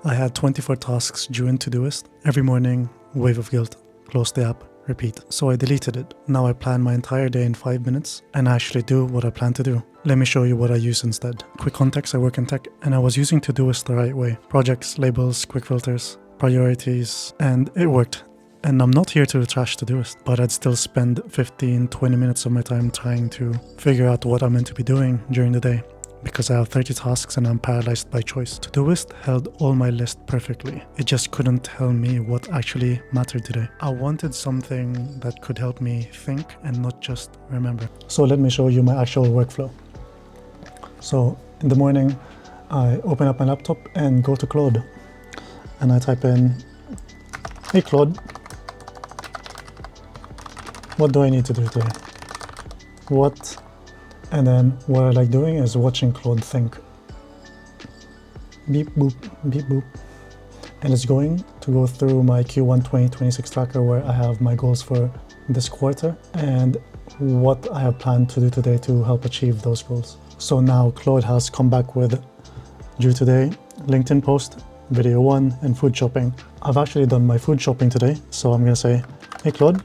I had 24 tasks due in Todoist. Every morning, wave of guilt, close the app, repeat. So I deleted it. Now I plan my entire day in 5 minutes and I actually do what I plan to do. Let me show you what I use instead. Quick context, I work in tech and I was using Todoist the right way. Projects, labels, quick filters, priorities, and it worked. And I'm not here to trash Todoist, but I'd still spend 15-20 minutes of my time trying to figure out what I'm meant to be doing during the day, because I have 30 tasks and I'm paralyzed by choice. Todoist held all my list perfectly. It just couldn't tell me what actually mattered today. I wanted something that could help me think and not just remember. So let me show you my actual workflow. So in the morning, I open up my laptop and go to Claude. And I type in, "Hey Claude, what do I need to do today?" What? And then what I like doing is watching Claude think. Beep boop, beep boop. And it's going to go through my Q1 2026 tracker where I have my goals for this quarter and what I have planned to do today to help achieve those goals. So now Claude has come back with due today, LinkedIn post, video 1, and food shopping. I've actually done my food shopping today, so I'm gonna say, "Hey Claude,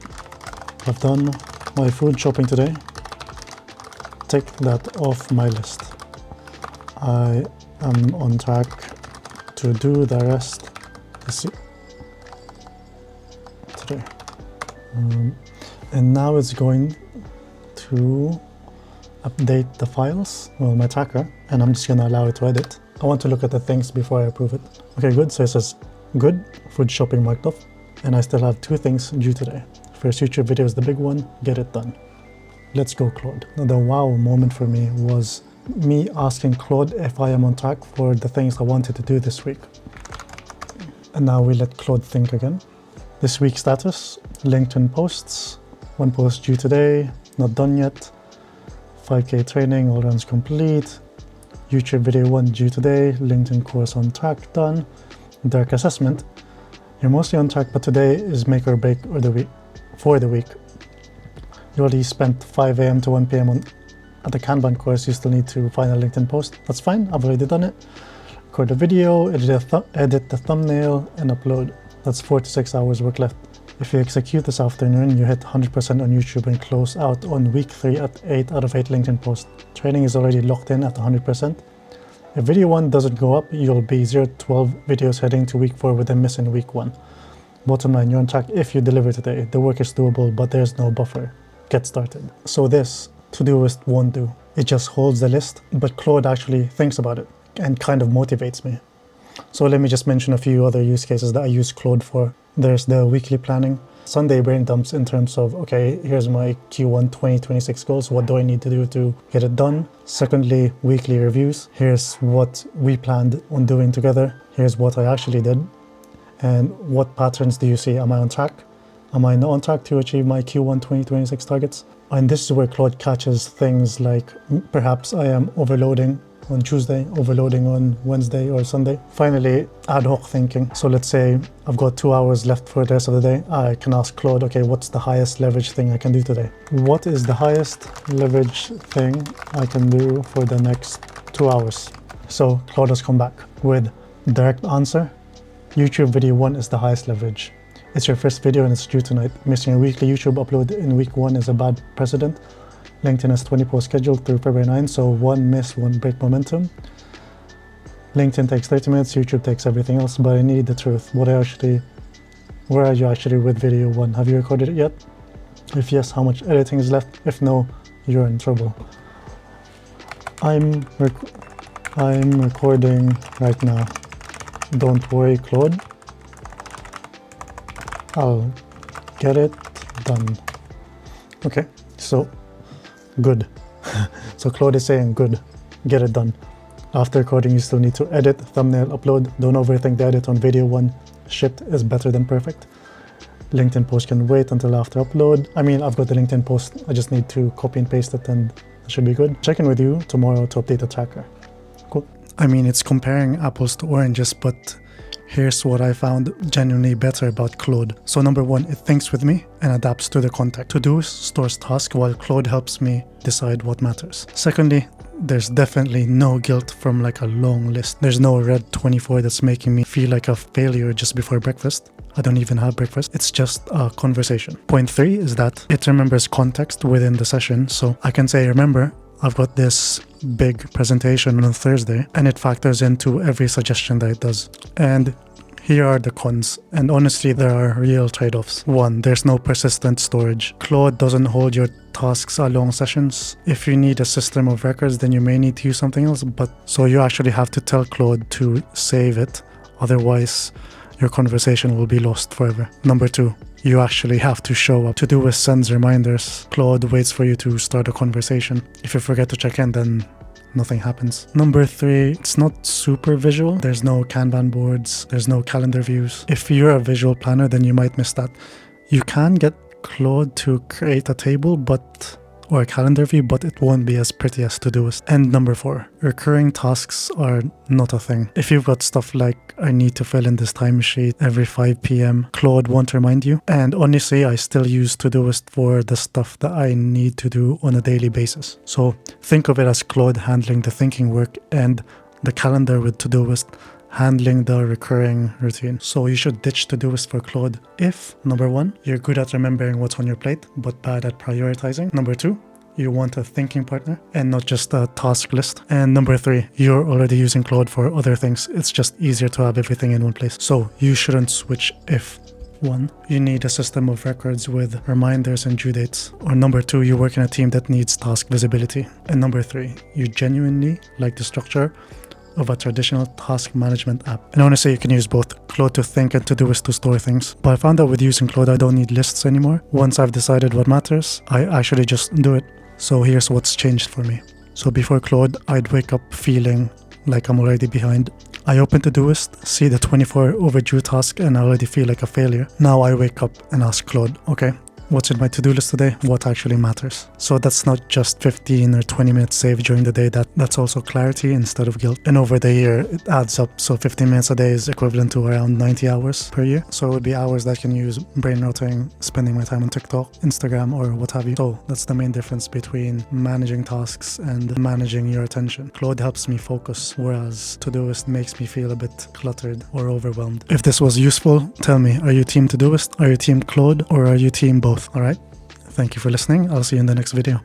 I've done my food shopping today. Take that off my list. I am on track to do the rest today." And now it's going to update the files, well, my tracker, and I'm just gonna allow it to edit. I want to look at the things before I approve it. Okay, good. So it says, good, food shopping marked off, and I still have 2 things due today. First YouTube video is the big one, get it done. Let's go, Claude. The wow moment for me was me asking Claude if I am on track for the things I wanted to do this week. And now we let Claude think again. This week's status, LinkedIn posts, 1 post due today, not done yet. 5K training, all runs complete. YouTube video 1 due today, LinkedIn course on track, done. Dark assessment, you're mostly on track, but today is make or break for the week. You already spent 5 a.m. to 1 p.m. at the Kanban course, you still need to find a LinkedIn post. That's fine, I've already done it. Record a video, edit the thumbnail, and upload. That's 4 to 6 hours work left. If you execute this afternoon, you hit 100% on YouTube and close out on week 3 at 8 out of 8 LinkedIn posts. Training is already locked in at 100%. If video 1 doesn't go up, you'll be 0 to 12 videos heading to week 4 with a miss in week 1. Bottom line, you're on track if you deliver today. The work is doable, but there's no buffer. Get started. So this Todoist won't do. It just holds the list, but Claude actually thinks about it and kind of motivates me. So let me just mention a few other use cases that I use Claude for. There's the weekly planning, Sunday brain dumps in terms of, okay, here's my Q1 2026 goals. What do I need to do to get it done? Secondly, weekly reviews. Here's what we planned on doing together. Here's what I actually did. And what patterns do you see? Am I on track? Am I not on track to achieve my Q1 2026 targets? And this is where Claude catches things like perhaps I am overloading on Tuesday, overloading on Wednesday or Sunday. Finally, ad hoc thinking. So let's say I've got 2 hours left for the rest of the day. I can ask Claude, okay, what's the highest leverage thing I can do today? What is the highest leverage thing I can do for the next 2 hours? So Claude has come back with direct answer. YouTube video 1 is the highest leverage. It's your first video and it's due tonight. Missing a weekly YouTube upload in week 1 is a bad precedent. LinkedIn has 20 posts scheduled through February 9, so 1 miss, 1 break momentum. LinkedIn takes 30 minutes, YouTube takes everything else, but I need the truth. Where are you actually with video 1? Have you recorded it yet? If yes, how much editing is left? If no, you're in trouble. I'm recording right now. Don't worry, Claude. I'll get it done. Okay, so good. So Claude is saying good, get it done. After recording, you still need to edit, thumbnail, upload. Don't overthink the edit on video 1. Shipped is better than perfect. LinkedIn post can wait until after upload. I mean, I've got the LinkedIn post. I just need to copy and paste it and it should be good. Check in with you tomorrow to update the tracker. Cool. I mean, it's comparing apples to oranges, but here's what I found genuinely better about Claude. So number 1, it thinks with me and adapts to the context. Todoist stores tasks while Claude helps me decide what matters. Secondly, there's definitely no guilt from like a long list. There's no red 24 that's making me feel like a failure just before breakfast. I don't even have breakfast. It's just a conversation. Point 3 is that it remembers context within the session. So I can say, remember, I've got this big presentation on Thursday, and it factors into every suggestion that it does. And here are the cons, and honestly there are real trade-offs. 1. There's no persistent storage. Claude doesn't hold your tasks along sessions. If you need a system of records, then you may need to use something else, but so you actually have to tell Claude to save it, otherwise your conversation will be lost forever. Number 2. You actually have to show up. Todoist sends reminders. Claude waits for you to start a conversation. If you forget to check in, then nothing happens. Number 3, it's not super visual. There's no Kanban boards, there's no calendar views. If you're a visual planner, then you might miss that. You can get Claude to create a table or a calendar view, but it won't be as pretty as Todoist. And number 4, recurring tasks are not a thing. If you've got stuff like, I need to fill in this timesheet every 5 p.m, Claude won't remind you. And honestly, I still use Todoist for the stuff that I need to do on a daily basis. So think of it as Claude handling the thinking work and the calendar with Todoist handling the recurring routine. So you should ditch Todoist for Claude if, number 1, you're good at remembering what's on your plate but bad at prioritizing. Number 2, you want a thinking partner and not just a task list. And number 3, you're already using Claude for other things. It's just easier to have everything in one place. So you shouldn't switch if 1, you need a system of records with reminders and due dates. Or number 2, you work in a team that needs task visibility. And number 3, you genuinely like the structure of a traditional task management app. And honestly, you can use both Claude to think and Todoist to store things. But I found that with using Claude, I don't need lists anymore. Once I've decided what matters, I actually just do it. So here's what's changed for me. So before Claude, I'd wake up feeling like I'm already behind. I open Todoist, see the 24 overdue task, and I already feel like a failure. Now I wake up and ask Claude, okay, what's in my to-do list today? What actually matters? So that's not just 15 or 20 minutes saved during the day. That's also clarity instead of guilt. And over the year, it adds up. So 15 minutes a day is equivalent to around 90 hours per year. So it would be hours that I can use brain rotting, spending my time on TikTok, Instagram, or what have you. So that's the main difference between managing tasks and managing your attention. Claude helps me focus, whereas Todoist makes me feel a bit cluttered or overwhelmed. If this was useful, tell me, are you team Todoist? Are you team Claude? Or are you team both? All right. Thank you for listening. I'll see you in the next video.